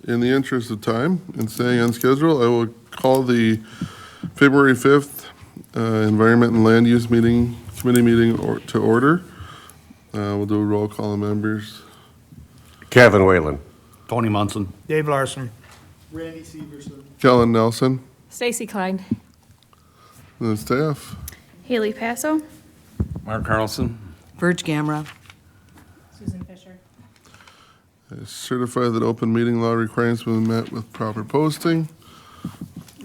in the interest of time and staying on schedule, I will call the February 5th Environment and Land Use Committee meeting to order. We'll do a roll call of members. Kevin Whalen. Tony Munson. Dave Larson. Randy Severson. Kellen Nelson, Stacy Klein. and the staff. Haley Passo. Mark Carlson. Verge Gamera. Susan Fisher. I certify that open meeting law requirements have been met with proper posting.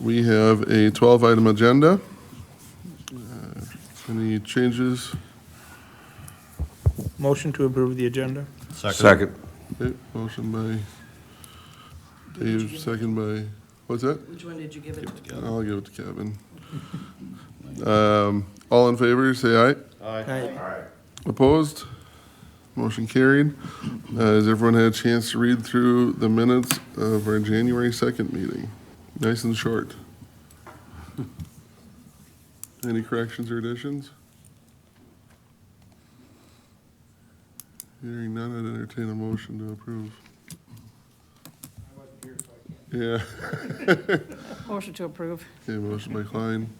We have a 12-item agenda. Any changes? Motion to approve the agenda. Second. Okay, motion by Dave, second by, what's that? Which one did you give it? I'll give it to Kevin. All in favor, say aye. Aye. Opposed? Motion carried. Has everyone had a chance to read through the minutes of our January 2nd meeting? Nice and short. Any corrections or additions? Hearing none, I'd entertain a motion to approve. Yeah. Motion to approve. Okay, motion by Klein,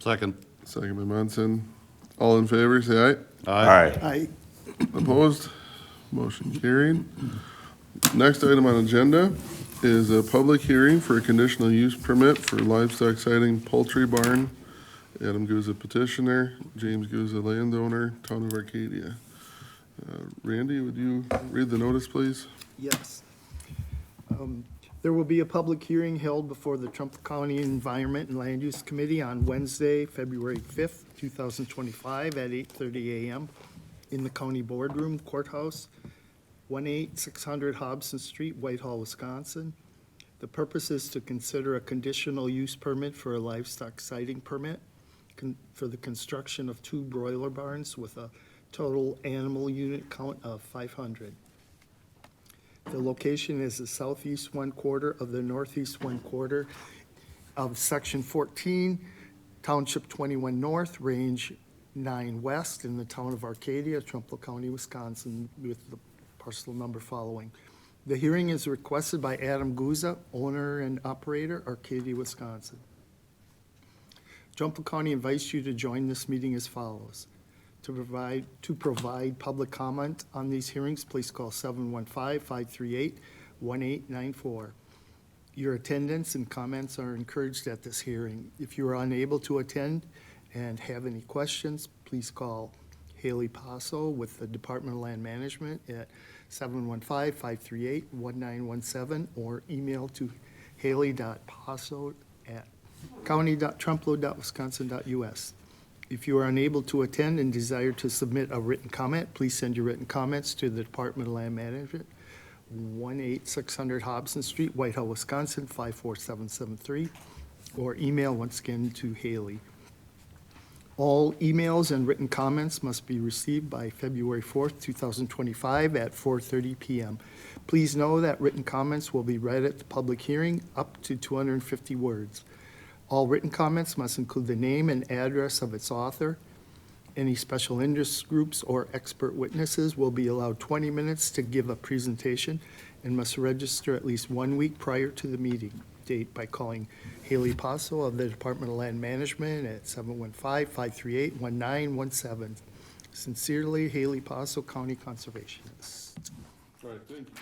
Second. second by Munson. All in favor, say aye. Aye. Aye. Opposed? Motion carried. Next item on agenda is a public hearing for a conditional use permit for livestock siding poultry barn. Adam Guzza petitioner, James Guzza landowner, Town of Arcadia. Randy, would you read the notice, please? Yes. There will be a public hearing held before the Trumpealeau County Environment and Land Use Committee on Wednesday, February 5th, 2025 at 8:30 a.m. in the County Boardroom Courthouse, 18600 Hobson Street, Whitehall, Wisconsin. The purpose is to consider a conditional use permit for a livestock siding permit for the construction of 2 broiler barns with a total animal unit count of 500. The location is the southeast 1/4 of the northeast 1/4 of Section 14, Township 21 North, Range 9 West, in the town of Arcadia, Trempealeau County, Wisconsin, with the parcel number following. The hearing is requested by Adam Guzza, owner and operator, Arcadia, Wisconsin. Trumpealeau County invites you to join this meeting as follows. To provide public comment on these hearings, please call 715-538-1894. Your attendance and comments are encouraged at this hearing. If you are unable to attend and have any questions, please call Haley Passo with the Department of Land Management at 715-538-1917 or email to haley.passo@county.trempealeau.wisconsin.us. If you are unable to attend and desire to submit a written comment, please send your written comments to the Department of Land Management, 18600 Hobson Street, Whitehall, Wisconsin, 54773, or email once again to Haley. All emails and written comments must be received by February 4th, 2025 at 4:30 p.m. Please know that written comments will be read at the public hearing up to 250 words. All written comments must include the name and address of its author. Any special interest groups or expert witnesses will be allowed 20 minutes to give a presentation and must register at least 1 week prior to the meeting date by calling Haley Passo of the Department of Land Management at 715-538-1917. Sincerely, Haley Passo, County Conservationist. All right, thank you.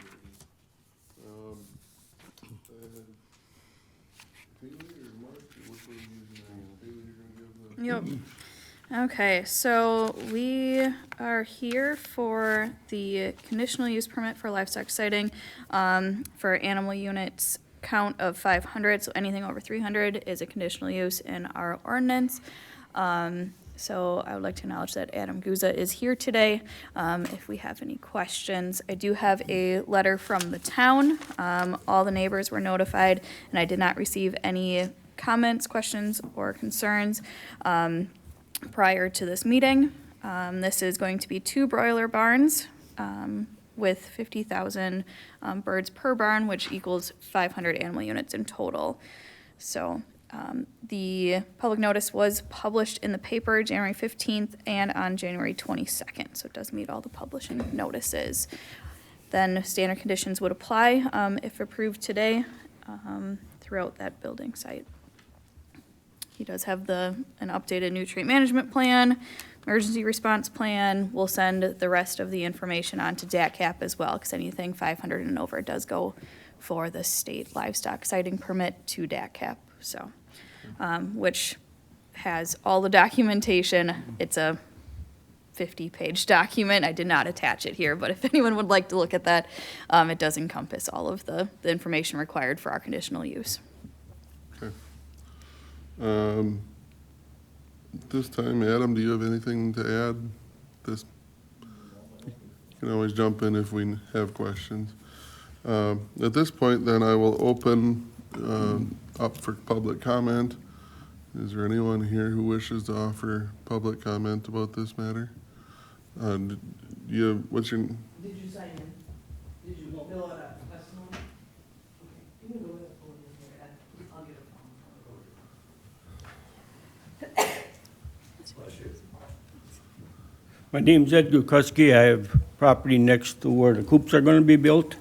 Haley or Mark, which one are you using? Haley, you're gonna give the... Yep. Okay, so we are here for the conditional use permit for livestock siding for animal units count of 500. So anything over 300 is a conditional use in our ordinance. So I would like to acknowledge that Adam Guzza is here today. If we have any questions, I do have a letter from the town. All the neighbors were notified, and I did not receive any comments, questions, or concerns prior to this meeting. This is going to be 2 broiler barns with 50,000 birds per barn, which equals 500 animal units in total. So the public notice was published in the paper January 15th and on January 22nd, so it does meet all the publishing notices. then standard conditions would apply if approved today throughout that building site. He does have an updated nutrient management plan, emergency response plan. We'll send the rest of the information on to DATCAP as well, because anything 500 and over does go for the state livestock sighting permit to DATCAP, so, which has all the documentation. It's a 50-page document. I did not attach it here, but if anyone would like to look at that, it does encompass all of the information required for our conditional use. Okay. This time, Adam, do you have anything to add? This, you can always jump in if we have questions. At this point, then, I will open up for public comment. Is there anyone here who wishes to offer public comment about this matter? What's your, Did you sign in? Did you fill out a testimony? Okay, you can go with that podium here, and I'll get a phone. My name's Ed Gukuski. I have property next to where the coops are gonna be built.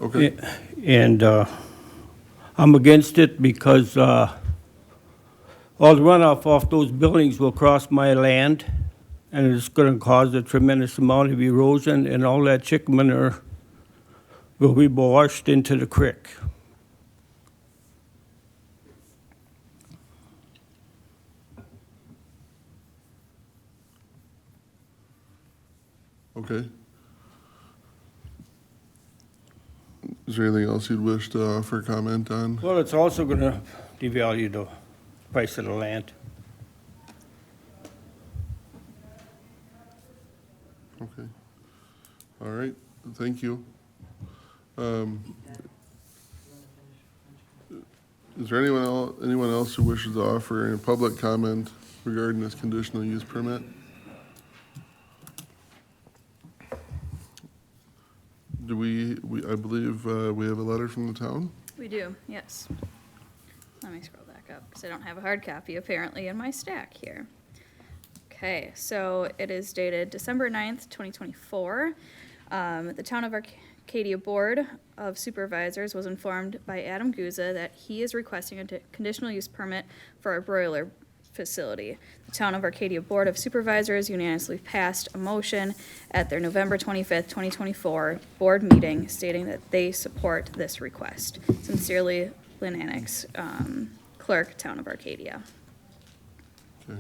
okay, And I'm against it because all the runoff off those buildings will cross my land, and it's gonna cause a tremendous amount of erosion, and all that chicken manure will be washed into the creek. okay. Is there anything else you'd wish to offer comment on? Well, it's also gonna devalue the price of the land. Okay. All right, thank you. Is there anyone else who wishes to offer any public comment regarding this conditional use permit? Do I believe we have a letter from the town? We do, yes. Let me scroll back up, because I don't have a hard copy apparently in my stack here. Okay, so it is dated December 9th, 2024. The Town of Arcadia Board of Supervisors was informed by Adam Guza that he is requesting a conditional use permit for a broiler facility. The Town of Arcadia Board of Supervisors unanimously passed a motion at their November 25th, 2024 board meeting stating that they support this request. Sincerely, Lynn Annex, Clerk, Town of Arcadia. Okay.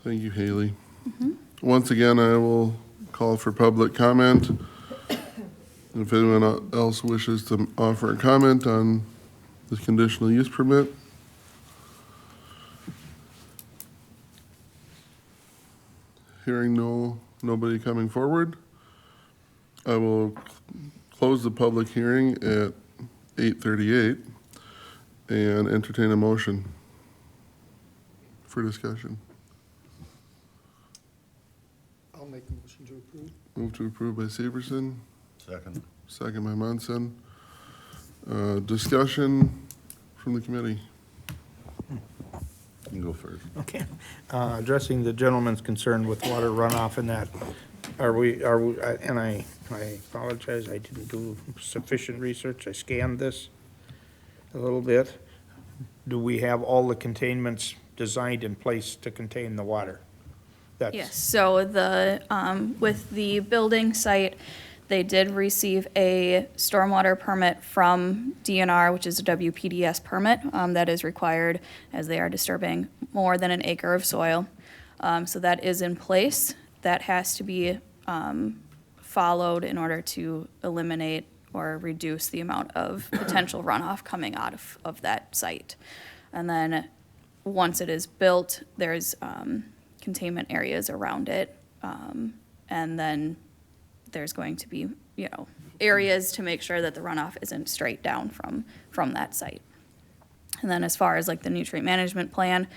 Thank you, Haley. Once again, I will call for public comment. If anyone else wishes to offer a comment on this conditional use permit. Hearing nobody coming forward, I will close the public hearing at 8:38 and entertain a motion for discussion. I'll make a motion to approve. Move to approve by Severson, Second. second by Munson. Discussion from the committee. You can go first. Okay. Addressing the gentleman's concern with water runoff and that, and I apologize, I didn't do sufficient research. I scanned this a little bit. Do we have all the containments designed in place to contain the water? That's- Yes, so with the building site, they did receive a stormwater permit from DNR, which is a WPDS permit, that is required as they are disturbing more than an acre of soil. So that is in place. That has to be followed in order to eliminate or reduce the amount of potential runoff coming out of that site. And then, once it is built, there's containment areas around it. And then there's going to be, areas to make sure that the runoff isn't straight down from that site. And then as far as like the nutrient management plan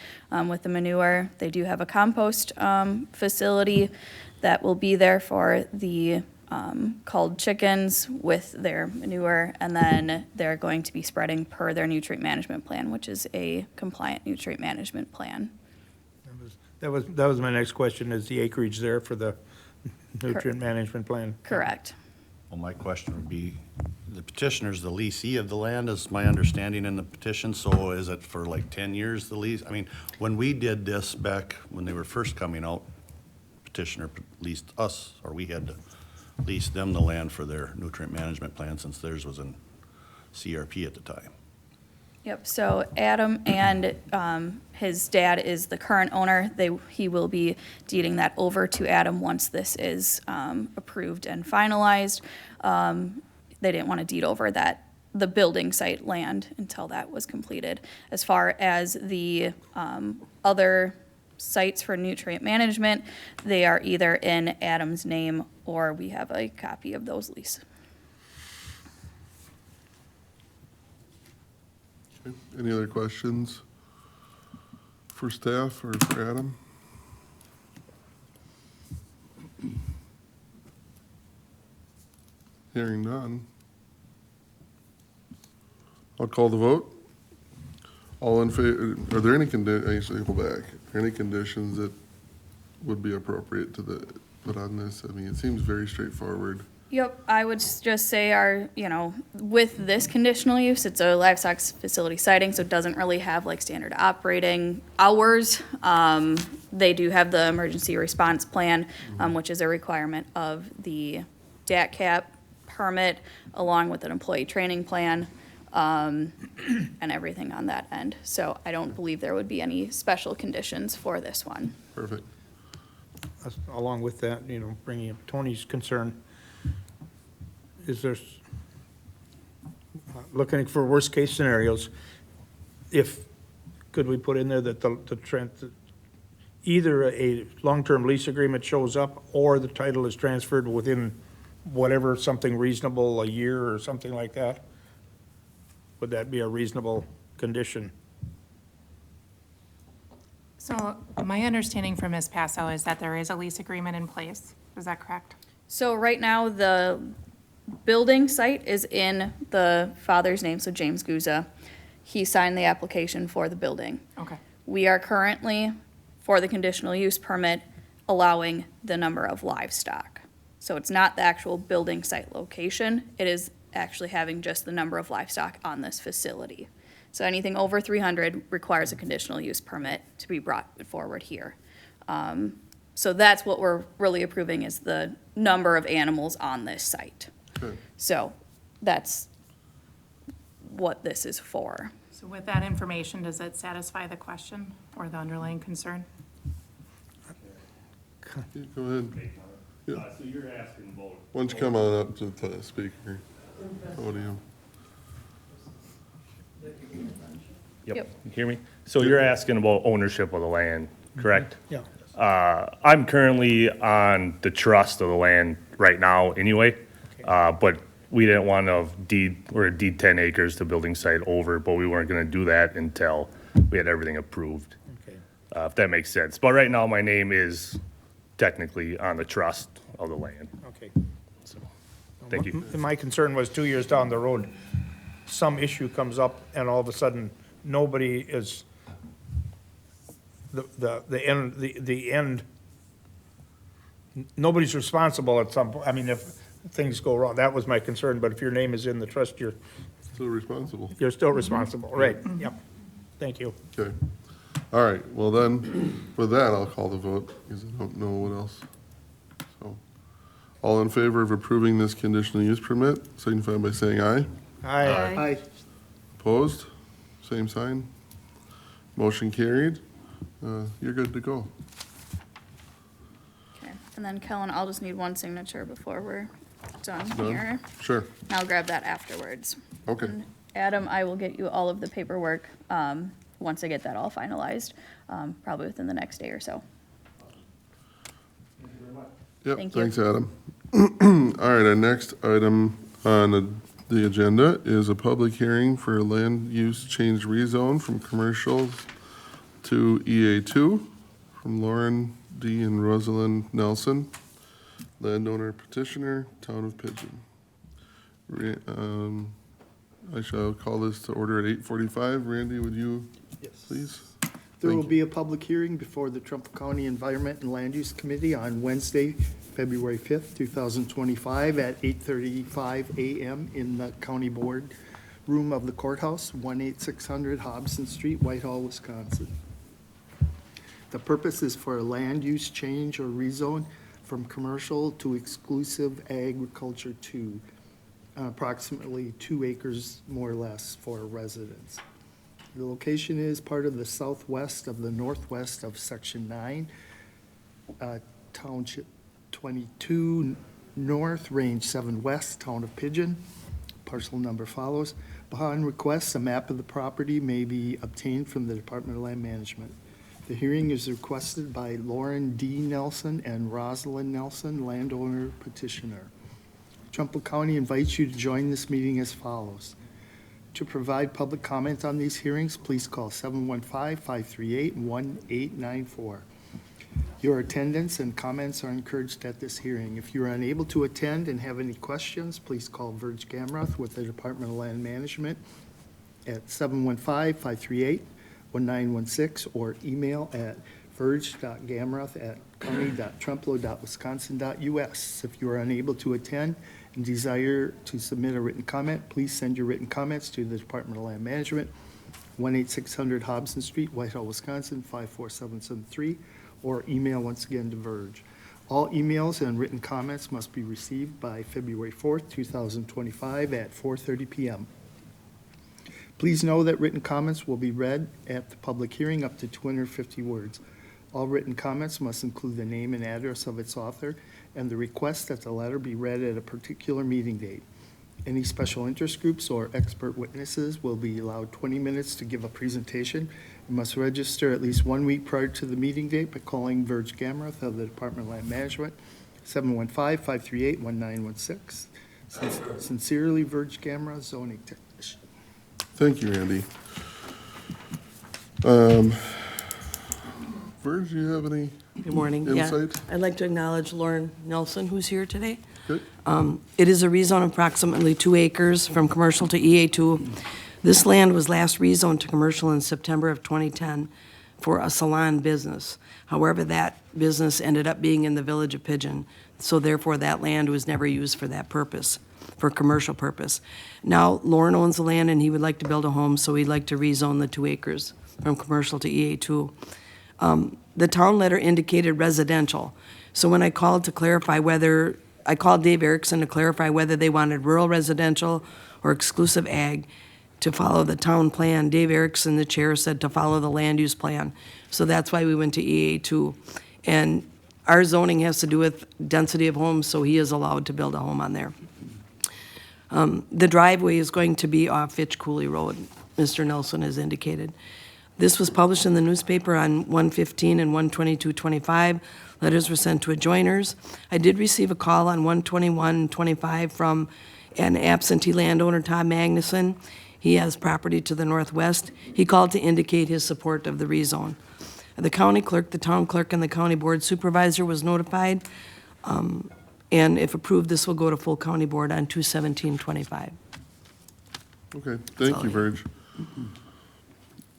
with the manure, they do have a compost facility that will be there for the culled chickens with their manure, and then they're going to be spreading per their nutrient management plan, which is a compliant nutrient management plan. That was my next question, is the acreage there for the nutrient management plan. Correct. Well, my question would be, the petitioner's the leasee of the land, is my understanding in the petition, so is it for like 10 years, the lease? I mean, when we did this back, when they were first coming out, petitioner leased us, or we had to lease them the land for their nutrient management plan, since theirs was in CRP at the time. Yep, so Adam and his dad is the current owner. He will be deeding that over to Adam once this is approved and finalized. They didn't want to deed over the building site land until that was completed. As far as the other sites for nutrient management, they are either in Adam's name or we have a copy of those leases. Okay. Any other questions for staff or for Adam? Hearing none. I'll call the vote. All in favor, are there any actually, go back, are there any conditions that would be appropriate to put on this? I mean, it seems very straightforward. Yep, I would just say with this conditional use, it's a livestock facility siting, so it doesn't really have like standard operating hours. They do have the emergency response plan, which is a requirement of the DAT permit, along with an employee training plan, and everything on that end. So I don't believe there would be any special conditions for this one. Perfect. Along with that, bringing up Tony's concern, is there, looking for worst-case scenarios, could we put in there that either a long-term lease agreement shows up or the title is transferred within whatever, something reasonable, a year or something like that? Would that be a reasonable condition? So my understanding from Ms. Passo is that there is a lease agreement in place. Is that correct? So right now, the building site is in the father's name, so James Guza. He signed the application for the building. Okay. We are currently, for the conditional use permit, allowing the number of livestock. So it's not the actual building site location, it is actually having just the number of livestock on this facility. So anything over 300 requires a conditional use permit to be brought forward here. So that's what we're really approving, is the number of animals on this site. Okay. So that's what this is for. So with that information, does it satisfy the question or the underlying concern? Yeah, go ahead. So you're asking about. Why don't you come on up to the speaker podium? Yep. Yep, you hear me? So you're asking about ownership of the land, correct? Yeah. I'm currently on the trust of the land right now anyway, but we didn't want to deed 10 acres to building site over, but we weren't gonna do that until we had everything approved, Okay. if that makes sense. But right now, my name is technically on the trust of the land, Okay. so, thank you. My concern was 2 years down the road, some issue comes up and all of a sudden, nobody is, the end, nobody's responsible at some point. I mean, if things go wrong, that was my concern, but if your name is in the trust, you're Still responsible. still responsible, right? Yep. Thank you. Okay. All right, well then, with that, I'll call the vote, because I don't know what else. So, all in favor of approving this conditional use permit, signify by saying aye. Aye. Aye. Opposed? Same sign. Motion carried. You're good to go. Okay, and then Kellen, I'll just need one signature before we're done Done? here. Sure, And I'll grab that afterwards. okay. And Adam, I will get you all of the paperwork, once I get that all finalized, probably within the next day or so. Yep, Thank you. thanks, Adam. All right, our next item on the agenda is a public hearing for a land use change rezone from commercial to EA2 from Lauren D. and Rosalind Nelson, landowner petitioner, Town of Pigeon. I shall call this to order at 8:45. Randy, would you Yes. please? There will Thank be a public hearing before the Trumpealeau County Environment and Land Use Committee on Wednesday, February 5th, 2025, at 8:35 a.m. in the County Board Room of the Courthouse, 18600 Hobson Street, Whitehall, Wisconsin. The purpose is for a land use change or rezone from commercial to exclusive agriculture to approximately 2 acres, more or less, for residents. The location is part of the southwest of the northwest of Section 9, Township 22 North, Range 7 West, Town of Pigeon. Parcel number follows. Upon request, a map of the property may be obtained from the Department of Land Management. The hearing is requested by Lauren D. Nelson and Rosalind Nelson, landowner petitioner. Trumpealeau County invites you to join this meeting as follows. To provide public comment on these hearings, please call 715-538-1894. Your attendance and comments are encouraged at this hearing. If you are unable to attend and have any questions, please call Verge Gamroth with the Department of Land Management at 715-538-1916 or email at verge.gamroth@county.trempealeau.wisconsin.us. If you are unable to attend and desire to submit a written comment, please send your written comments to the Department of Land Management, 18600 Hobson Street, Whitehall, Wisconsin, 54773, or email once again to Verge. All emails and written comments must be received by February 4th, 2025 at 4:30 p.m. Please know that written comments will be read at the public hearing up to 250 words. All written comments must include the name and address of its author and the request that the letter be read at a particular meeting date. Any special interest groups or expert witnesses will be allowed 20 minutes to give a presentation. You must register at least 1 week prior to the meeting date by calling Verge Gamroth of the Department of Land Management, 715-538-1916. Sincerely, Verge Gamroth, zoning technician. Thank you, Randy. Verge, do you have any Good morning. Yeah, insight? I'd like to acknowledge Lauren Nelson, who's here today. Good. It is a rezone of approximately 2 acres from commercial to EA2. This land was last rezoned to commercial in September of 2010 for a salon business. However, that business ended up being in the village of Pigeon, so therefore that land was never used for that purpose, for commercial purpose. Now, Lauren owns the land and he would like to build a home, so he'd like to rezone the 2 acres from commercial to EA2. The town letter indicated residential, so when I called to clarify whether, I called Dave Erickson to clarify whether they wanted rural residential or exclusive ag to follow the town plan. Dave Erickson, the chair, said to follow the land use plan. So that's why we went to EA2. And our zoning has to do with density of homes, so he is allowed to build a home on there. The driveway is going to be off Fitch Cooley Road, Mr. Nelson has indicated. This was published in the newspaper on 1/15 and 1/22/25. Letters were sent to adjoiners. I did receive a call on 1/21/25 from an absentee landowner, Tom Magnuson. He has property to the northwest. He called to indicate his support of the rezone. The county clerk, the town clerk, and the county board supervisor was notified. And if approved, this will go to full county board on 2/17/25. Okay, thank you, Verge.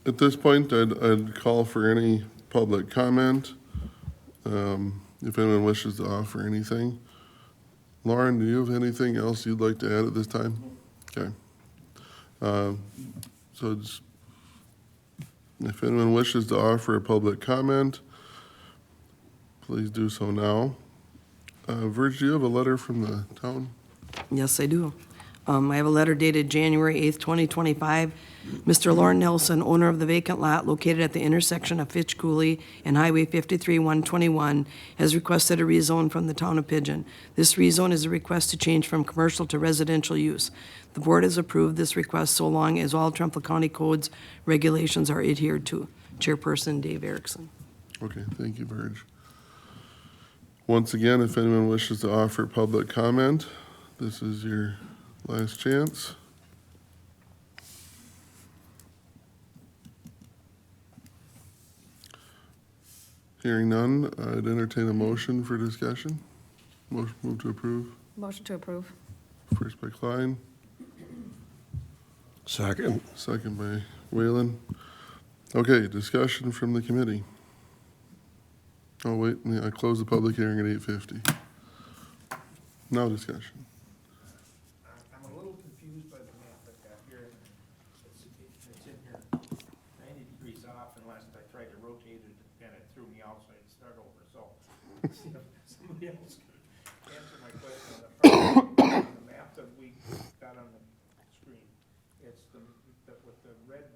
At this point, I'd call for any public comment, if anyone wishes to offer anything. Lauren, do you have anything else you'd like to add at this time? Okay. So it's, if anyone wishes to offer a public comment, please do so now. Verge, do you have a letter from the town? Yes, I do. I have a letter dated January 8th, 2025. Mr. Lauren Nelson, owner of the vacant lot located at the intersection of Fitch Cooley and Highway 53-121, has requested a rezone from the town of Pigeon. This rezone is a request to change from commercial to residential use. The board has approved this request so long as all Trumpealeau County codes regulations are adhered to. Chairperson Dave Erickson. Okay, thank you, Verge. Once again, if anyone wishes to offer public comment, this is your last chance. Hearing none, I'd entertain a motion for discussion. Motion move to approve. Motion to approve. First by Klein, Second. second by Whalen. Okay, discussion from the committee. Oh, wait, I closed the public hearing at 8:50. No discussion. I'm a little confused by the map I've got here. It's in here 90 degrees off, and last I tried to rotate it, and it threw me out, so I had to start over. So, see if somebody else can answer my question. On the map that we got on the screen, it's with the red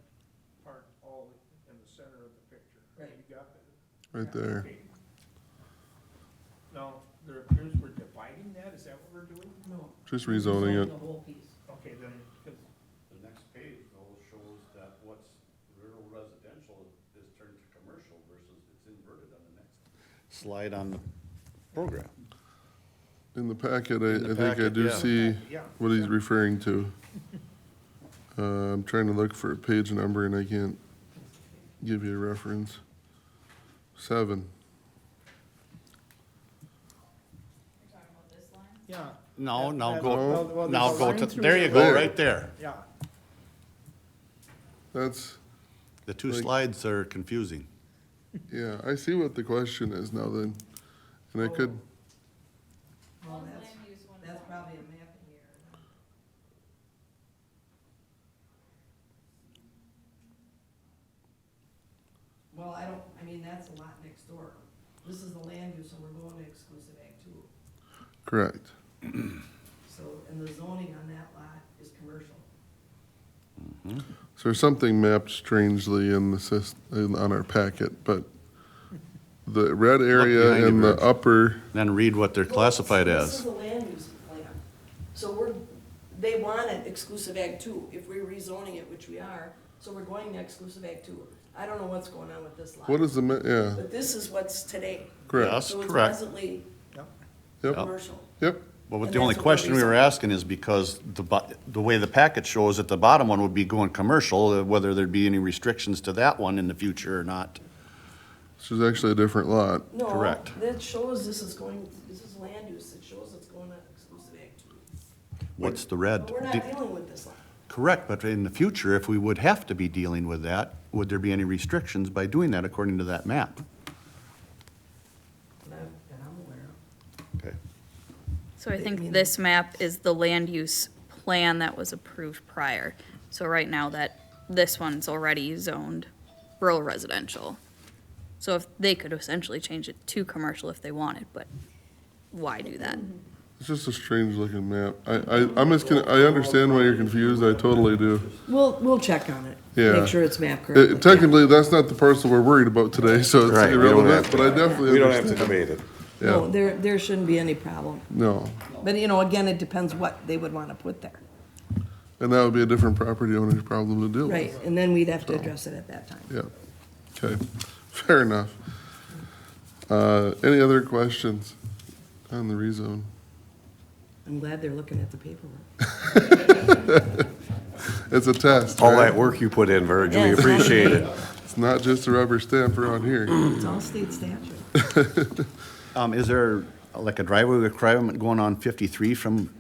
part all in the center of the picture. Right. You got that? Right there. Okay. Now, there appears we're dividing that, is that what we're doing? No. Just rezoning it. The whole piece. Okay, then, 'cause The next page though shows that what's rural residential is turned to commercial versus it's inverted on the next slide on the program. In the packet, the I think I packet, do yeah. see Yeah. what he's referring to. I'm trying to look for a page number and I can't give you a reference. 7. yeah. No, now Well, go, now there's a go line to, through there you there. go, There. right there. Yeah, That's, The two Like- slides are confusing. yeah, I see what the question is now then. And I could, Well, that's probably a mapping error. Well, I mean, that's a lot next door. This is the land use, and we're going to exclusive ag two. correct. So, and the zoning on that lot is commercial. So there's something mapped strangely in the on our packet, but the red area behind you, in the Rich. upper, Then read what they're classified Well, This as. is the land use plan. So they want it exclusive ag two, if we're rezoning it, which we are, so we're going to exclusive ag two. I don't know what's going on with this lot. what is the, yeah, But this is what's today. correct. Yes, So it's correct. presently Yep, commercial. yep, Well, And the only that's what question we they're were asking is because the way the packet shows it, the bottom one would be going commercial, whether there'd be any restrictions to that one in the future or not. this is actually a different lot. No, Correct. that shows this is land use, it shows it's going to exclusive ag two. What's the red? But we're not dealing with this lot. Correct, but in the future, if we would have to be dealing with that, would there be any restrictions by doing that according to that map? That I'm aware of. Okay. So I think this map is the land use plan that was approved prior. So right now that, this one's already zoned rural residential. So if, they could essentially change it to commercial if they wanted, but why do that? It's just a strange looking map. I'm just gonna, I understand why you're confused, I totally do. We'll check on it. Yeah. Make sure it's mapped correctly. Technically, that's not the parcel we're worried about today, so it's Right, we don't irrelevant, have but I definitely We don't have to understand. debate it. No, Yeah, there shouldn't be any problem. no, But, again, it depends what they would want to put there. and that would be a different property owner's problem to deal with. Right, and then we'd have to address it at that time. Yeah, okay, fair enough. Any other questions on the rezone? I'm glad they're looking at the paperwork. It's a test, All right? that work you put in, Virg, we Yes. appreciate it. It's not just a rubber stamp around here. It's all state statute. Is there like a driveway requirement going on 53 from,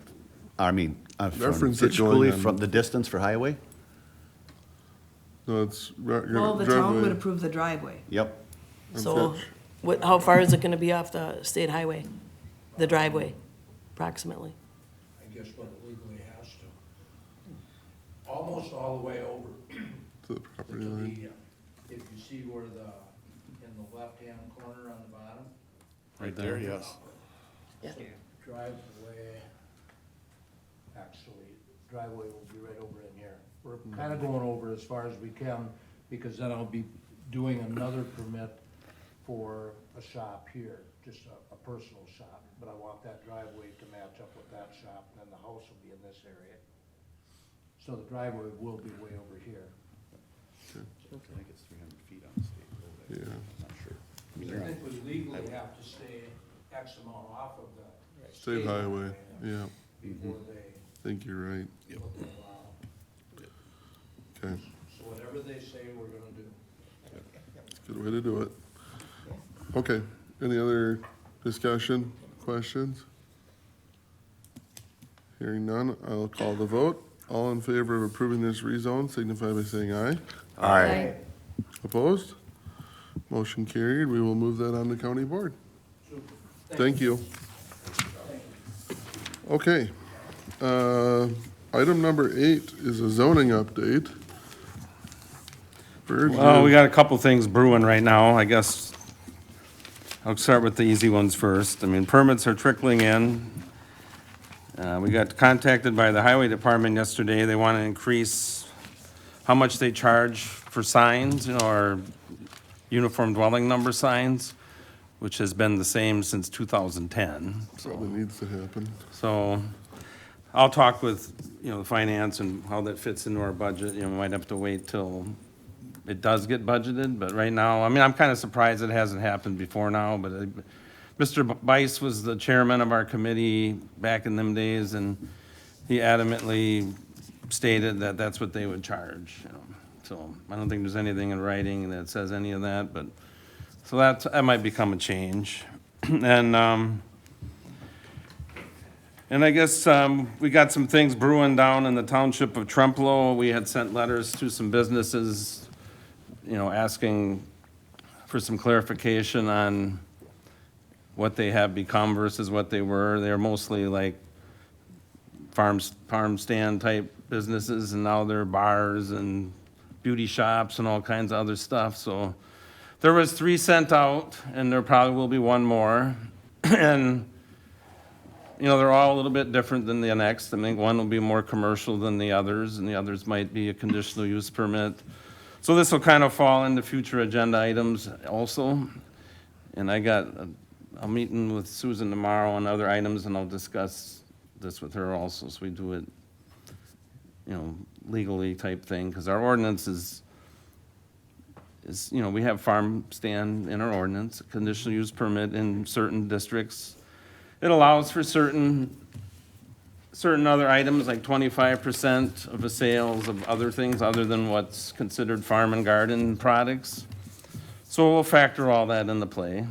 from Reference it going Fitchcooley, on- from the distance for highway? No, it's. Well, the town would approve the driveway. Yep. So, how far is it gonna be off the state highway? The driveway, approximately? I guess what it legally has to. Almost all the way over To the to property line. the, if you see where in the left-hand corner on the bottom. Right there, yes. Yeah. Driveway, actually, driveway will be right over in here. We're kind of going over as far as we can, because then I'll be doing another permit for a shop here, just a personal shop. But I want that driveway to match up with that shop, and then the house will be in this area. So the driveway will be way over here. I think it's 300 feet on the state road. Yeah. I'm not sure. I mean, I they're on- think we legally have to stay X amount off of the State highway, yeah, before they, I think you're right. what they allow. Okay, So whatever they say, we're gonna do. good way to do it. Okay, any other discussion, questions? Hearing none, I'll call the vote. All in favor of approving this rezone signify by saying aye. Aye. Opposed? Motion carried. We will move that on to county board. Thank you. Okay. Item number 8 is a zoning update. Virgil. Well, we got a couple things brewing right now. I guess I'll start with the easy ones first. I mean, permits are trickling in. We got contacted by the highway department yesterday. They want to increase how much they charge for signs, or uniform dwelling number signs, which has been the same since 2010. Probably needs to happen. So I'll talk with, the finance and how that fits into our budget. We might have to wait till it does get budgeted, but right now, I mean, I'm kind of surprised it hasn't happened before now, but Mr. Bice was the chairman of our committee back in them days, and he adamantly stated that that's what they would charge, So I don't think there's anything in writing that says any of that, but, so that might become a change. And I guess we got some things brewing down in the township of Trempealeau. We had sent letters to some businesses, asking for some clarification on what they have become versus what they were. They're mostly like farm stand type businesses, and now they're bars and beauty shops and all kinds of other stuff. So there was 3 sent out, and there probably will be one more. And they're all a little bit different than the next. I think one will be more commercial than the others, and the others might be a conditional use permit. So this will kind of fall into future agenda items also. And I'm meeting with Susan tomorrow on other items, and I'll discuss this with her also, so we do it, legally type thing, because our ordinance is, we have farm stand in our ordinance, conditional use permit in certain districts. It allows for certain other items, like 25% of the sales of other things other than what's considered farm and garden products. So we'll factor all that into play.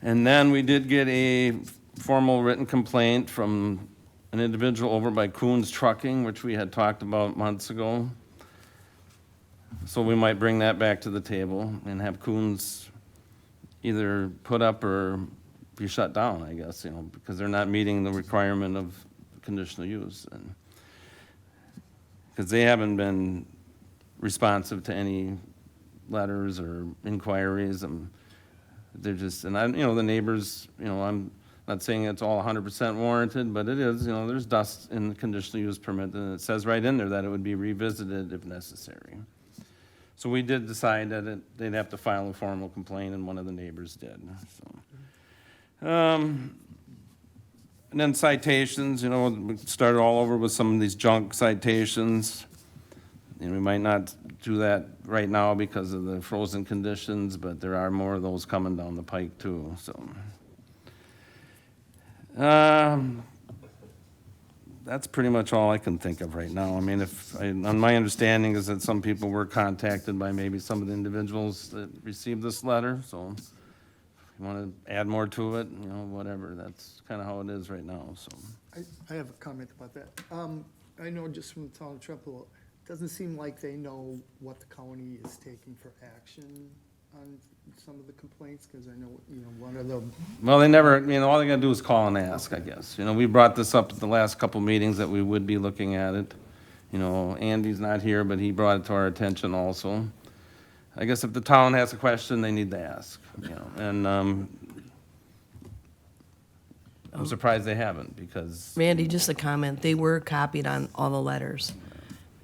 And then we did get a formal written complaint from an individual over by Coons Trucking, which we had talked about months ago. So we might bring that back to the table and have Coons either put up or be shut down, I guess, because they're not meeting the requirement of conditional use. And because they haven't been responsive to any letters or inquiries, they're just, and the neighbors, I'm not saying it's all 100% warranted, but it is, there's dust in the conditional use permit, and it says right in there that it would be revisited if necessary. So we did decide that they'd have to file a formal complaint, and one of the neighbors did, so. And then citations, we started all over with some of these junk citations. And we might not do that right now because of the frozen conditions, but there are more of those coming down the pike too, so. That's pretty much all I can think of right now. I mean, on my understanding is that some people were contacted by maybe some of the individuals that received this letter, so. You want to add more to it, whatever, that's kind of how it is right now, so. I have a comment about that. I know just from the town of Trempealeau, it doesn't seem like they know what the county is taking for action on some of the complaints, because I know, one of them. Well, they never, all they gotta do is call and ask, I guess. We brought this up at the last couple meetings that we would be looking at it. Andy's not here, but he brought it to our attention also. I guess if the town has a question, they need to ask, and I'm surprised they haven't, because, Randy, just a comment, they were copied on all the letters.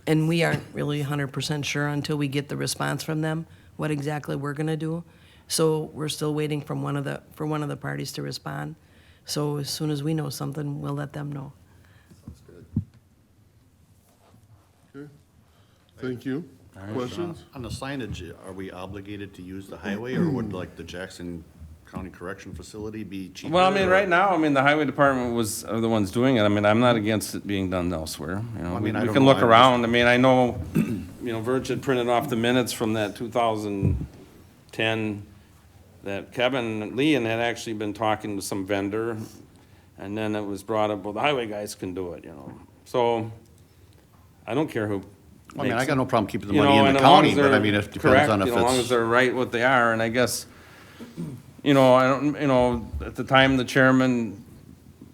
And we aren't really 100% sure until we get the response from them, what exactly we're gonna do. So we're still waiting for one of the parties to respond. So as soon as we know something, we'll let them know. Okay. Thank you. Questions? On the signage, are we obligated to use the highway, or would like the Jackson County Correction Facility be cheaper? well, right now, the highway department are the ones doing it. I'm not against it being done elsewhere, We I don't can know. look I'm around. I know, Verge had printed off the minutes from that 2010 that Kevin Leon had actually been talking to some vendor, and then it was brought up, well, the highway guys can do it, So I don't care who I got no problem keeping the You money know, in and the as long county, as but they're it depends correct, on if as long as it's, they're right what they are, and I guess, I don't, at the time the chairman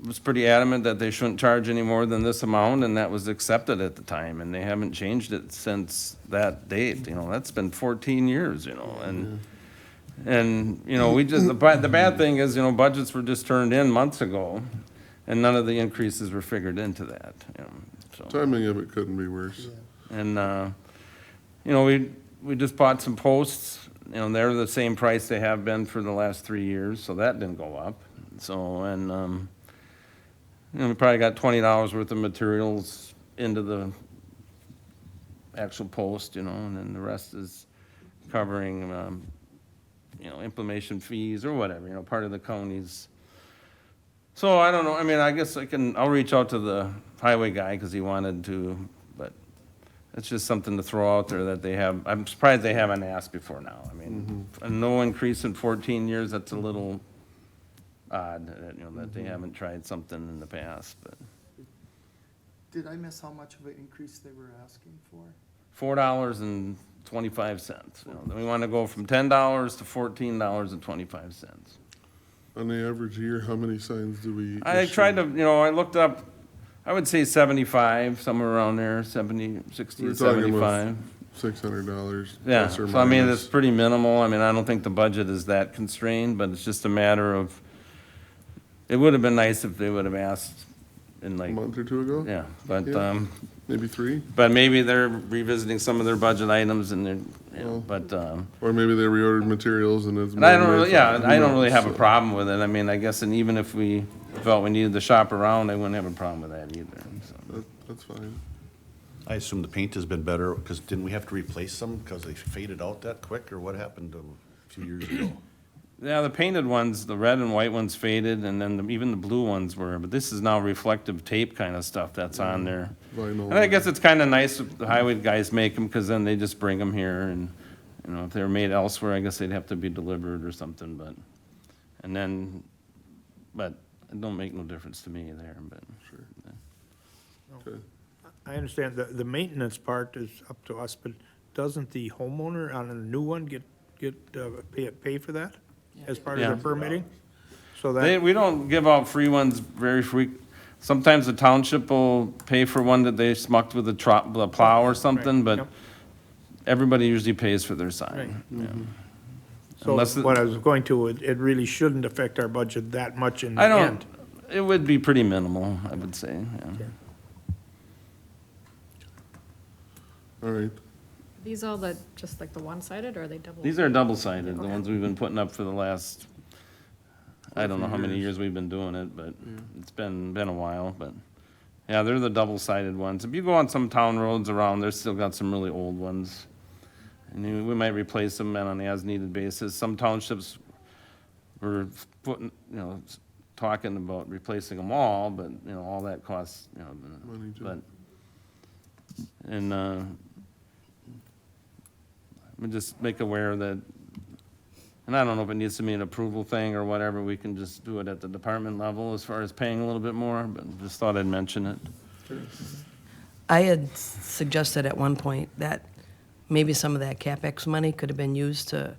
was pretty adamant that they shouldn't charge any more than this amount, and that was accepted at the time, and they haven't changed it since that date, that's been 14 years, and, we just, the bad thing is, budgets were just turned in months ago, and none of the increases were figured into that, so. Timing of it couldn't be worse. And, we just bought some posts, they're the same price they have been for the last 3 years, so that didn't go up. So, and, we probably got $20 worth of materials into the actual post, and then the rest is covering, implementation fees or whatever, part of the county's. So I don't know, I mean, I guess I'll reach out to the highway guy, because he wanted to, but it's just something to throw out there that they have. I'm surprised they haven't asked before now. I mean, no increase in 14 years, that's a little odd, that they haven't tried something in the past, but Did I miss how much of an increase they were asking for? $4.25, Then we want to go from $10 to $14.25. On the average year, how many signs do we? I issue? tried to, I looked up, I would say 75, somewhere around there, 70, 60, We're talking 75. $600. Yeah, plus or so I mean, minus. it's pretty minimal. I mean, I don't think the budget is that constrained, but it's just a matter of, it would have been nice if they would have asked in A like, month or two ago? yeah, but, Yeah. Maybe 3? but maybe they're revisiting some of their budget items and they're, but, Or maybe they reordered materials and it's. and I don't more really, than yeah, they I thought. don't really have a So, problem with it. I mean, I guess, and even if we felt we needed to shop around, I wouldn't have a problem with that either, so. That's fine. I assume the paint has been better, because didn't we have to replace some because they faded out that quick, or what happened a few years ago? Yeah, the painted ones, the red and white ones faded, and then even the blue ones were, but this is now reflective tape kind of stuff that's on there. Vinyl. And I guess it's kind of nice if the highway guys make them, because then they just bring them here, and, if they were made elsewhere, I guess they'd have to be delivered or something, but, but it don't make no difference to me there, but. Sure. Okay. I understand the maintenance part is up to us, but doesn't the homeowner on a new one pay for that as part of Yeah. their permitting? So They, that, we don't give out free ones very sometimes the township will pay for one that they smucked with a plow or something, but yep. everybody usually pays for their sign. Yeah. so unless it- what I was going to, it really shouldn't affect our budget that much in the I don't, end. it would be pretty minimal, I would say, yeah. All right. These all just like the one-sided, or are they double? These are double-sided, the ones we've been putting up for the last, I don't know how many years we've been doing it, but it's been a while, but, yeah, they're the double-sided ones. If you go on some town roads around, they've still got some really old ones. And we might replace them on an as-needed basis. Some townships were putting, talking about replacing them all, but, all that costs, Money too. but, and, we just make aware that, and I don't know if it needs to be an approval thing or whatever, we can just do it at the department level as far as paying a little bit more, but just thought I'd mention it. I had suggested at one point that maybe some of that CapEx money could have been used to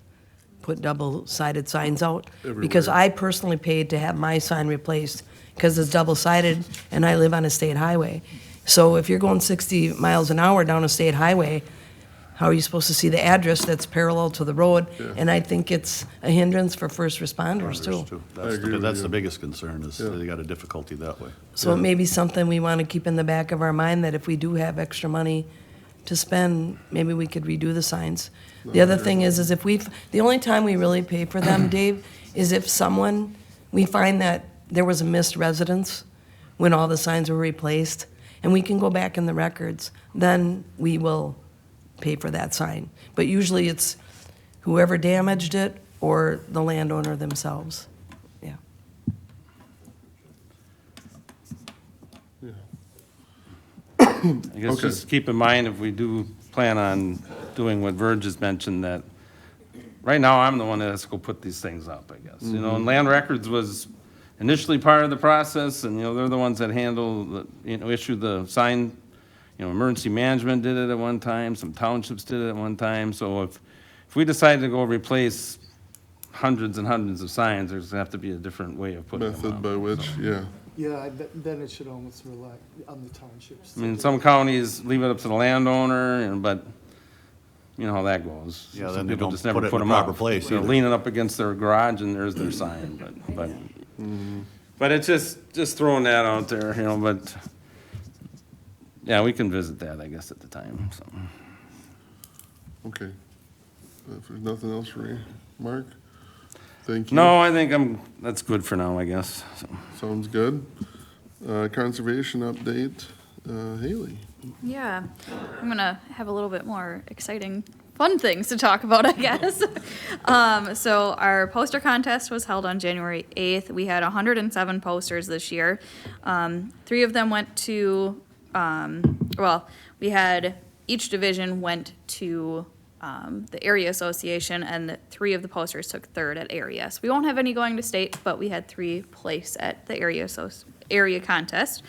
put double-sided signs out. Because Everywhere. I personally paid to have my sign replaced because it's double-sided and I live on a state highway. So if you're going 60 miles an hour down a state highway, how are you supposed to see the address that's parallel to the road? And I think it's a hindrance for first responders too. That's agree with that's you. the biggest concern, is Yeah. they got a difficulty that way. So it may be something we want to keep in the back of our mind, that if we do have extra money to spend, maybe we could redo the signs. The other thing is if the only time we really pay for them, Dave, is if we find that there was a missed residence when all the signs were replaced, and we can go back in the records, then we will pay for that sign. But usually it's whoever damaged it or the landowner themselves. Yeah. I guess Okay. just keep in mind, if we do plan on doing what Verge has mentioned, that right now, I'm the one that has to go put these things up, I guess. And Land Records was initially part of the process, and, they're the ones that handle, issue the sign. Emergency management did it at one time, some townships did it at one time. So if we decide to go replace hundreds and hundreds of signs, there's gonna have to be a different way of putting them Method up. by which, yeah. Yeah, then it should almost rely on the townships. I mean, some counties leave it up to the landowner, but you know how that goes. Yeah, Some then they people don't just never put it in put the 'em proper up. place They're either. leaning up against their garage and there's their sign, but it's just throwing that out there, you know, but, yeah, we can visit that, I guess, at the time, so. Okay. If there's nothing else for you, Mark? Thank you. No, I think that's good for now, I guess, so. Sounds good. Conservation update, Haley. Yeah, I'm gonna have a little bit more exciting, fun things to talk about, I guess. So our poster contest was held on January 8th. We had 107 posters this year. 3 of them went to, we had, each division went to the area association, and 3 of the posters took third at area. So we won't have any going to state, but we had 3 place at the area contest.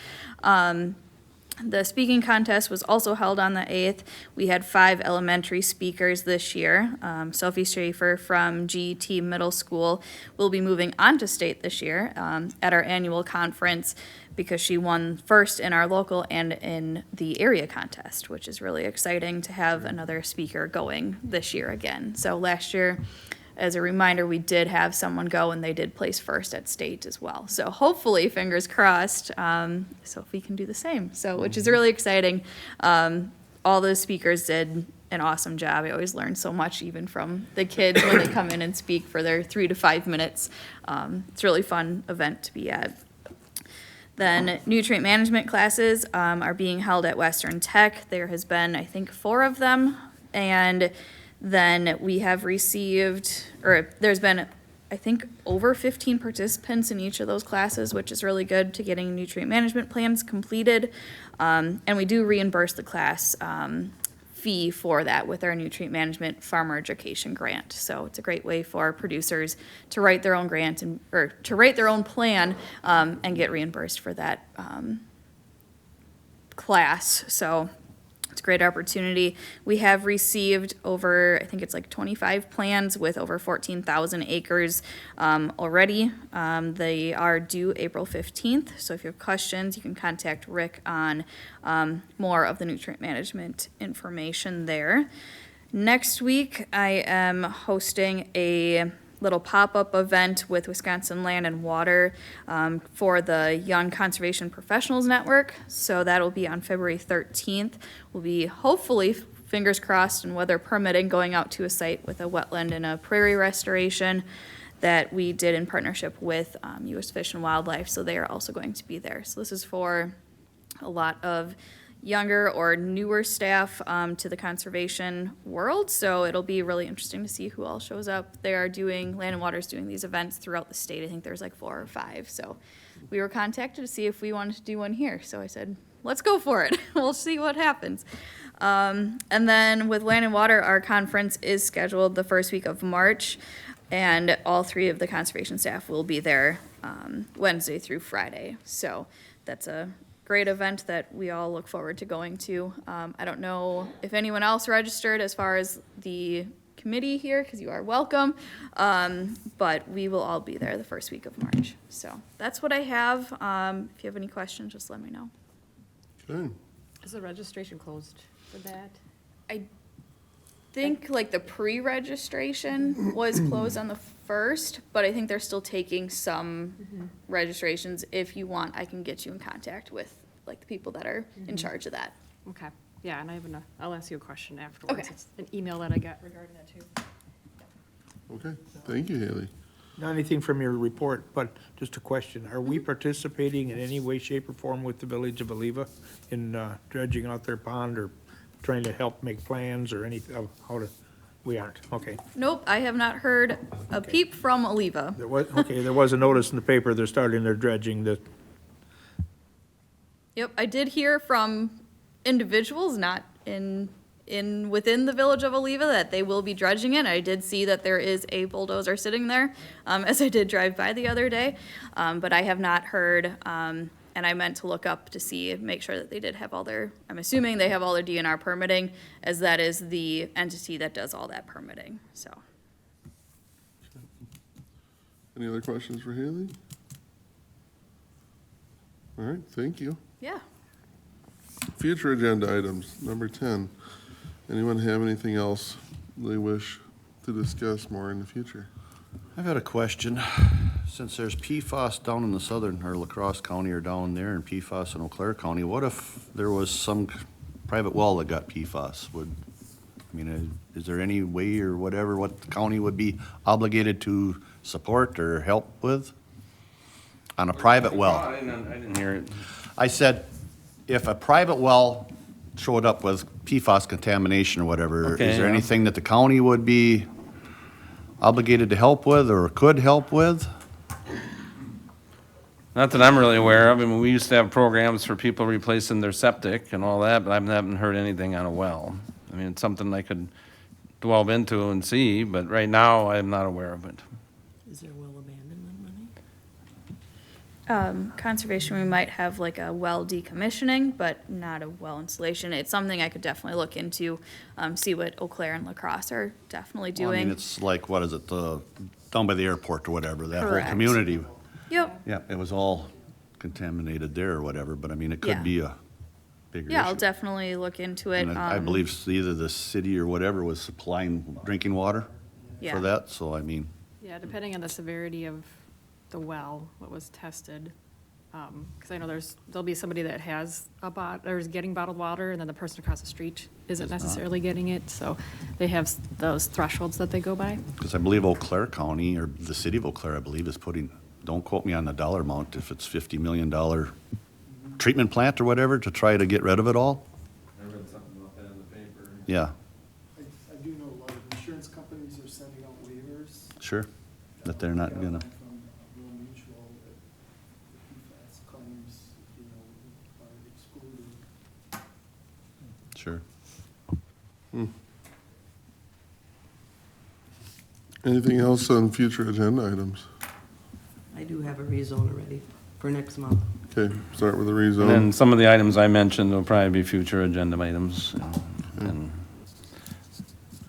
The speaking contest was also held on the 8th. We had 5 elementary speakers this year. Sophie Schaefer from GT Middle School will be moving on to state this year at our annual conference because she won first in our local and in the area contest, which is really exciting to have another speaker going this year again. So last year, as a reminder, we did have someone go and they did place first at state as well. So hopefully, fingers crossed, Sophie can do the same. So, which is really exciting. All the speakers did an awesome job. I always learn so much, even from the kids when they come in and speak for their 3 to 5 minutes. It's a really fun event to be at. Then nutrient management classes are being held at Western Tech. There has been, I think, 4 of them. And then we have received, or there's been, I think, over 15 participants in each of those classes, which is really good to getting nutrient management plans completed. And we do reimburse the class fee for that with our nutrient management farmer education grant. So it's a great way for producers to write their own grant or to write their own plan and get reimbursed for that class. So it's a great opportunity. We have received over, I think it's like 25 plans with over 14,000 acres already. They are due April 15th. So if you have questions, you can contact Rick on more of the nutrient management information there. Next week, I am hosting a little pop-up event with Wisconsin Land and Water for the Young Conservation Professionals Network. So that'll be on February 13th. We'll be hopefully, fingers crossed and weather permitting, going out to a site with a wetland and a prairie restoration that we did in partnership with U.S. Fish and Wildlife. So they are also going to be there. So this is for a lot of younger or newer staff to the conservation world. So it'll be really interesting to see who all shows up. They are doing, Land and Water's doing these events throughout the state. I think there's like 4 or 5. So we were contacted to see if we wanted to do one here. So I said, let's go for it. We'll see what happens. And then with Land and Water, our conference is scheduled the first week of March. And all 3 of the conservation staff will be there Wednesday through Friday. So that's a great event that we all look forward to going to. I don't know if anyone else registered as far as the committee here, because you are welcome, but we will all be there the first week of March. So that's what I have. If you have any questions, just let me know. Okay. Is the registration closed for that? I think like the pre-registration was closed on the 1st, but I think they're still taking some registrations. If you want, I can get you in contact with like the people that are in charge of that. Okay, yeah, and I'll ask you a question afterwards. Okay. It's an email that I got regarding that too. Okay, thank you, Haley. Not anything from your report, but just a question. Are we participating in any way, shape, or form with the Village of Oliva in dredging out their pond or trying to help make plans or anything? We aren't, okay. Nope, I have not heard a peep from Oliva. There was a notice in the paper, they're starting their dredging. Yep, I did hear from individuals, not within the Village of Oliva, that they will be dredging it. I did see that there is a bulldozer sitting there, as I did drive by the other day, but I have not heard, and I meant to look up to see, make sure that they did have all their, I'm assuming they have all their DNR permitting, as that is the entity that does all that permitting, so. Any other questions for Haley? All right, thank you. Yeah. Future agenda items, number 10. Anyone have anything else they wish to discuss more in the future? I've got a question. Since there's PFAS down in the southern, or La Crosse County or down there, and PFAS in Eau Claire County, what if there was some private well that got PFAS? Is there any way or whatever, what the county would be obligated to support or help with? On a private well? I didn't hear it. I said, if a private well showed up with PFAS contamination or whatever, Okay, is there yeah. anything that the county would be obligated to help with or could help with? Not that I'm really aware of. I mean, we used to have programs for people replacing their septic and all that, but I haven't heard anything on a well. I mean, it's something I could delve into and see, but right now, I'm not aware of it. Is there well abandonment money? Conservation, we might have like a well decommissioning, but not a well installation. It's something I could definitely look into, see what Eau Claire and La Crosse are definitely Well, I mean, doing. it's like, what is it, down by the airport or whatever, that whole Correct. community. Yep, Yeah, it was all contaminated there or whatever, but I mean, it Yeah. could be a bigger issue. yeah, I'll definitely look into it. And I believe either the city or whatever was supplying drinking water Yeah. for that, so I mean, Yeah, depending on the severity of the well, what was tested. Because I know there'll be somebody that has or is getting bottled water, and then the person across the street isn't necessarily getting it. So they have those thresholds that they go by. because I believe Eau Claire County, or the city of Eau Claire, I believe, is putting, don't quote me on the dollar amount, if it's $50 million treatment plant or whatever to try to get rid of it all. I read something about that in the paper. Yeah, I do know a lot of insurance companies are sending out waivers. sure, that they're not gonna. From Rural Mutual that the PFAS claims, are excluded. Sure. Anything else on future agenda items? I do have a rezone already for next month. Okay, start with the And then rezone. some of the items I mentioned will probably be future agenda items. And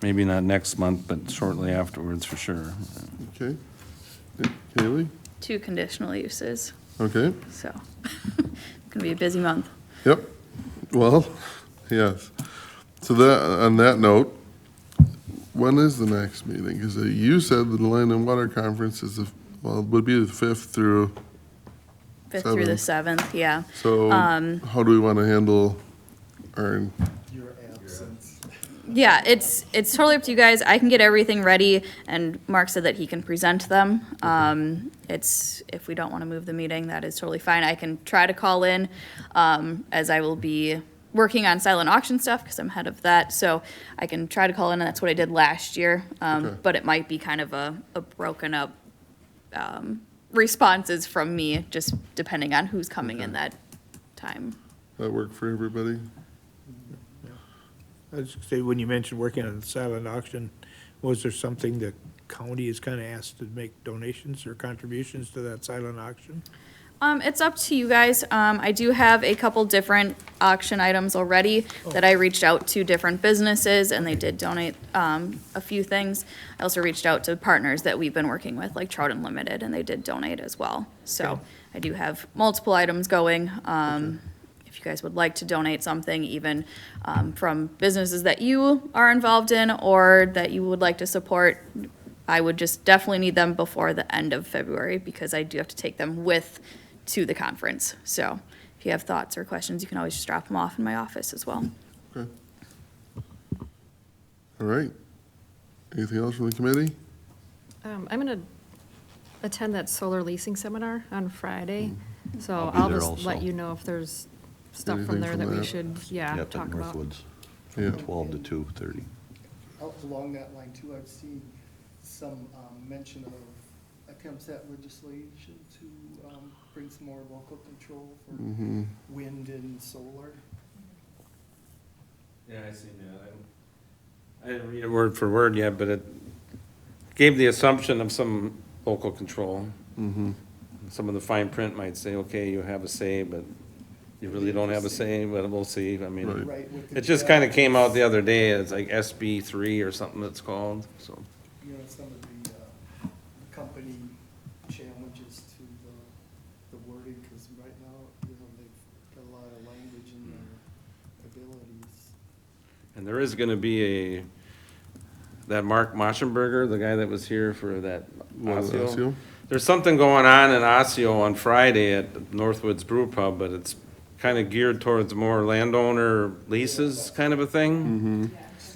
maybe not next month, but shortly afterwards for sure. Okay. Haley? 2 conditional uses, Okay, so gonna be a busy month. yep. Well, yes. So that, on that note, when is the next meeting? Because you said the Land and Water Conference is it would be the 5th through, 5th through the 7th, yeah. so how do we want to handle our, Your absence. Yeah, it's totally up to you guys. I can get everything ready, and Mark said that he can present them. If we don't want to move the meeting, that is totally fine. I can try to call in, as I will be working on silent auction stuff, because I'm head of that, so I can try to call in, and that's what I did last year. Okay. But it might be kind of a broken up, responses from me, just depending on who's coming in that time. that work for everybody? I was gonna say, when you mentioned working on the silent auction, was there something the county is kind of asked to make donations or contributions to that silent auction? It's up to you guys. I do have a couple different auction items already that I reached out to different businesses, and they did donate, a few things. I also reached out to partners that we've been working with, like Trout Unlimited, and they did donate as well. So Okay. I do have multiple items going. If you guys would like to donate something, even, from businesses that you are involved in or that you would like to support, I would just definitely need them before the end of February, because I do have to take them with to the conference. So if you have thoughts or questions, you can always just drop them off in my office as well. Okay. All right. Anything else from the committee? I'm gonna attend that solar leasing seminar on Friday, so I'll be I'll there just also. let you know if there's stuff Anything from there from that we that? should, Yep, talk at about. Northwoods, Yeah. 12 to 2:30. Along that line too, I've seen some mention of attempts at legislation to bring some more local control for Mm-hmm. wind and solar. Yeah, I seen that. I didn't read it word for word yet, but it gave the assumption of some local control. Mm-hmm. Some of the fine print might say, okay, you have a say, but you really don't have a say, but we'll see. I mean, Right. Right, with the it just kind of came out the other day. It's like SB 3 or something it's called, so. some of the company challenges to the wording, because right now, And there is gonna be that Mark Moschenberger, the guy that was here for that Osseo. Osseo? There's something going on in Osseo on Friday at Northwoods Brew Pub, but it's kind of geared towards more landowner leases kind of a thing.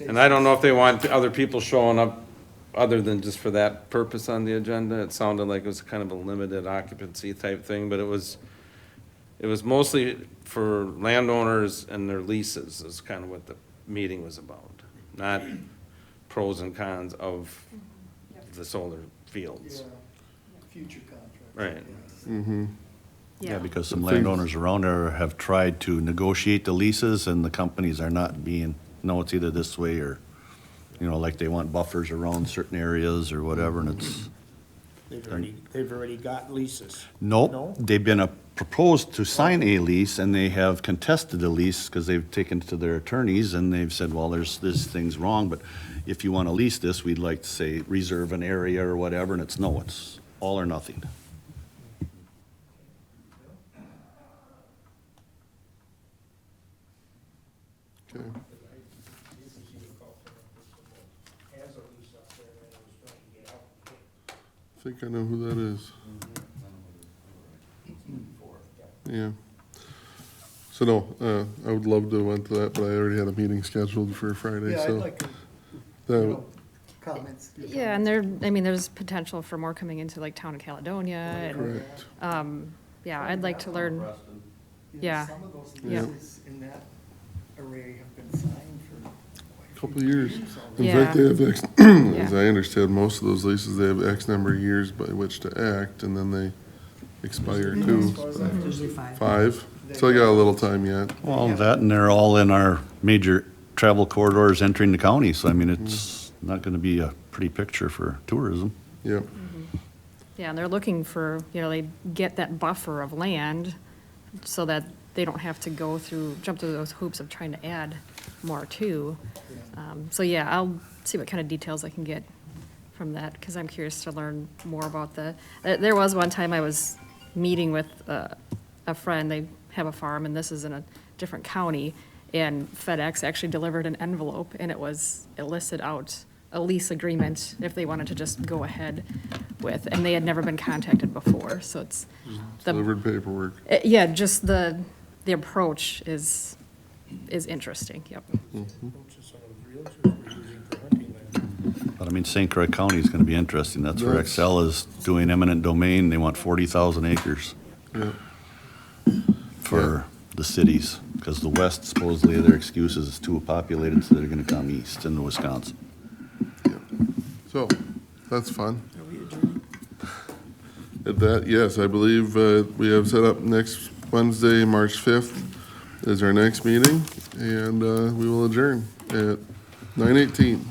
And I don't know if they want other people showing up other than just for that purpose on the agenda. It sounded like it was kind of a limited occupancy type thing, but it was mostly for landowners and their leases is kind of what the meeting was about, not pros and cons of the solar fields. Future contract. Right. Yeah, because some landowners around there have tried to negotiate the leases and the companies are not being, no, it's either this way or, like they want buffers around certain areas or whatever, and it's, They've already got leases. nope. They've been proposed to sign a lease and they have contested the lease because they've taken it to their attorneys and they've said, well, there's this thing's wrong, but if you want to lease this, we'd like to say reserve an area or whatever, and it's no, it's all or nothing. Okay. I think I know who that is. Yeah. So no, I would love to went to that, but I already had a meeting scheduled for Friday, Yeah, I'd so. like to, that- comments. Yeah, and there's potential for more coming into like town of Caledonia and, Correct. yeah, I'd like to learn, yeah. Some of those Yeah. leases in that array have been signed for quite a Couple few years. already. In fact, they have, as I understand, most of those leases, they have X number of years by which to act, and then they expire too. Usually 5. 5, so I got a little time yet. Well, that and they're all in our major travel corridors entering the county, so I mean, it's not gonna be a pretty picture for tourism. Yep. Yeah, and they're looking for, they get that buffer of land so that they don't have to jump through those hoops of trying to add more too. So yeah, I'll see what kind of details I can get from that, because I'm curious to learn more about there was one time I was meeting with a friend, they have a farm, and this is in a different county, and FedEx actually delivered an envelope, and it listed out a lease agreement if they wanted to just go ahead with, and they had never been contacted before, so it's. Delivered paperwork. Yeah, just the approach is interesting, yep. But I mean, St. Croix County is gonna be interesting. That's where That's- Excel is doing eminent domain. They want 40,000 acres Yeah. for the cities, because the west supposedly their excuse is it's too populated, so they're gonna come east into Wisconsin. So, that's fun. At that, yes, I believe we have set up next Wednesday, March 5th is our next meeting, and we will adjourn at 9:18.